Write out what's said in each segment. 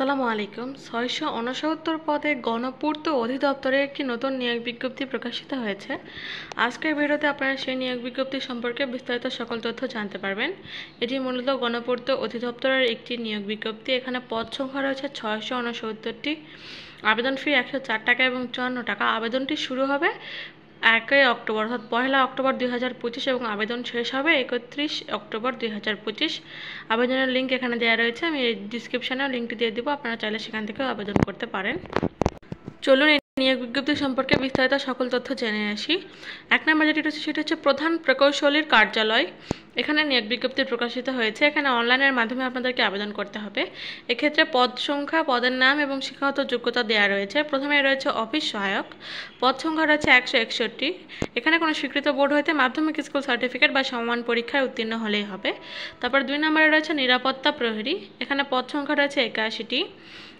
আসসালামু আলাইকুম। ৬৬৯ পদে গণপূর্ত অধিদপ্তরে একটি নতুন নিয়োগ বিজ্ঞপ্তি প্রকাশিত হয়েছে। আজকের ভিডিওতে আপনারা সেই নিয়োগ বিজ্ঞপ্তি সম্পর্কে বিস্তারিত সকল তথ্য জানতে পারবেন। এটি মূলত গণপূর্ত অধিদপ্তরের একটি নিয়োগ বিজ্ঞপ্তি। এখানে পদ সংখ্যা রয়েছে ৬৬৯টি। আবেদন ফি ১০৪ টাকা এবং ৫৪ টাকা। আবেদনটি শুরু হবে ১ অক্টোবর অর্থাৎ ১ অক্টোবর ২০২৫ এবং আবেদন শেষ হবে ৩১ অক্টোবর ২০২৫। আবেদনের লিঙ্ক এখানে দেওয়া রয়েছে, আমি ডিসক্রিপশানেও লিঙ্কটি দিয়ে দেবো, আপনারা চাইলে সেখান থেকেও আবেদন করতে পারেন। চলুন এই নিয়োগ বিজ্ঞপ্তি সম্পর্কে বিস্তারিত সকল তথ্য জেনে আসি। ১ নম্বর যেটি রয়েছে সেটা হচ্ছে প্রধান প্রকৌশলীর কার্যালয়। এখানে নিয়োগ বিজ্ঞপ্তি প্রকাশিত হয়েছে। এখানে অনলাইনের মাধ্যমে আপনাদেরকে আবেদন করতে হবে। এক্ষেত্রে পদ সংখ্যা, পদের নাম এবং শিক্ষাগত যোগ্যতা দেওয়া রয়েছে। প্রথমে রয়েছে অফিস সহায়ক, পদ সংখ্যা রয়েছে ১৬১। এখানে কোনো স্বীকৃত বোর্ড হইতে মাধ্যমিক স্কুল সার্টিফিকেট বা সমমান পরীক্ষায় উত্তীর্ণ হলেই হবে। তারপর ২ নম্বরে রয়েছে নিরাপত্তা প্রহরী। এখানে পদ সংখ্যা রয়েছে ৮১টি।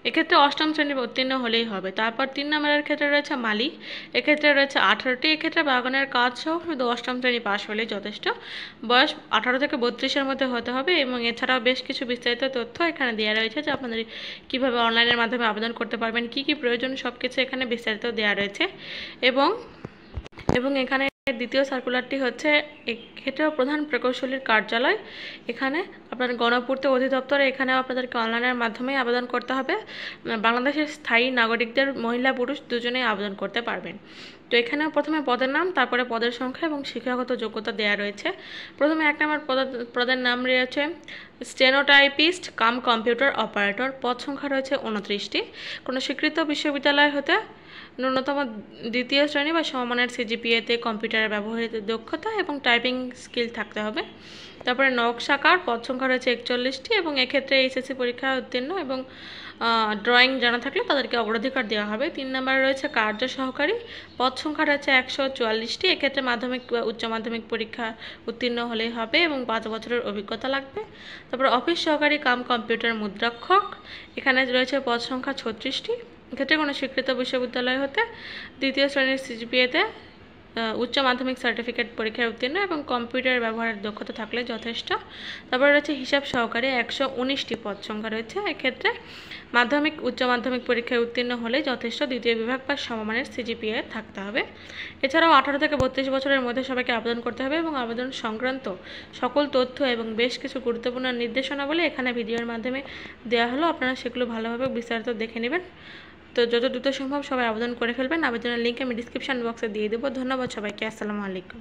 এক্ষেত্রে অষ্টম শ্রেণী উত্তীর্ণ হলেই হবে। তারপর ৩ নম্বরের ক্ষেত্রে রয়েছে মালি। এক্ষেত্রে রয়েছে ১৮টি। এক্ষেত্রে বাগানের কাজ সহ শুধু অষ্টম শ্রেণী পাশ হলেই যথেষ্ট। বয়স ১৮ থেকে ৩২-এর মধ্যে হতে হবে এবং এছাড়াও বেশ কিছু বিস্তারিত তথ্য এখানে দেওয়া রয়েছে যে আপনাদের কীভাবে অনলাইনের মাধ্যমে আবেদন করতে পারবেন, কী কী প্রয়োজন, সব কিছু এখানে বিস্তারিত দেওয়া রয়েছে। এবং এখানে দ্বিতীয় সার্কুলারটি হচ্ছে এক্ষেত্রেও প্রধান প্রকৌশলীর কার্যালয়। এখানে আপনার গণপূর্ত অধিদপ্তরে এখানেও আপনাদেরকে অনলাইনের মাধ্যমেই আবেদন করতে হবে। বাংলাদেশের স্থায়ী নাগরিকদের মহিলা পুরুষ দুজনেই আবেদন করতে পারবেন। তো এখানেও প্রথমে পদের নাম, তারপরে পদের সংখ্যা এবং শিক্ষাগত যোগ্যতা দেওয়া রয়েছে। প্রথমে ১ নম্বর পদের নাম রয়েছে স্টেনোটাইপিস্ট কাম কম্পিউটার অপারেটর। পদ সংখ্যা রয়েছে ২৯টি। কোনো স্বীকৃত বিশ্ববিদ্যালয় হতে ন্যূনতম দ্বিতীয় শ্রেণী বা সমমানের সিজিপিএতে কম্পিউটারের ব্যবহৃত দক্ষতা এবং টাইপিং স্কিল থাকতে হবে। তারপরে নকশাকার, পদ সংখ্যা রয়েছে ৪১টি এবং এক্ষেত্রে এইচএসসি পরীক্ষা উত্তীর্ণ এবং ড্রয়িং জানা থাকলে তাদেরকে অগ্রাধিকার দেওয়া হবে। ৩ নম্বরে রয়েছে কার্য সহকারী, পদ সংখ্যা রয়েছে ১৪৪টি। এক্ষেত্রে মাধ্যমিক বা উচ্চ মাধ্যমিক পরীক্ষা উত্তীর্ণ হলেই হবে এবং ৫ বছরের অভিজ্ঞতা লাগবে। তারপর অফিস সহকারী কাম কম্পিউটার মুদ্রাক্ষক। এখানে রয়েছে পদ সংখ্যা ৩৬টি। এক্ষেত্রে কোনো স্বীকৃত বিশ্ববিদ্যালয় হতে দ্বিতীয় শ্রেণীর সিজিপিএতে উচ্চ মাধ্যমিক সার্টিফিকেট পরীক্ষায় উত্তীর্ণ এবং কম্পিউটার ব্যবহারের দক্ষতা থাকলে যথেষ্ট। তারপরে রয়েছে হিসাব সহকারী, ১১৯টি পদ সংখ্যা রয়েছে। এক্ষেত্রে মাধ্যমিক উচ্চ মাধ্যমিক পরীক্ষায় উত্তীর্ণ হলে যথেষ্ট, দ্বিতীয় বিভাগ বা সমমানের সিজিপিএ থাকতে হবে। এছাড়াও ১৮ থেকে ৩২ বছরের মধ্যে সবাইকে আবেদন করতে হবে এবং আবেদন সংক্রান্ত সকল তথ্য এবং বেশ কিছু গুরুত্বপূর্ণ নির্দেশনাবলী এখানে ভিডিওর মাধ্যমে দেওয়া হলো, আপনারা সেগুলো ভালোভাবে বিস্তারিত দেখে নেবেন। তো যত দ্রুত সম্ভব সবাই আবেদন করে ফেলবেন। আবেদনের লিঙ্ক আমি ডিসক্রিপশন বক্সে দিয়ে দেবো। ধন্যবাদ সবাইকে। আসসালামু আলাইকুম।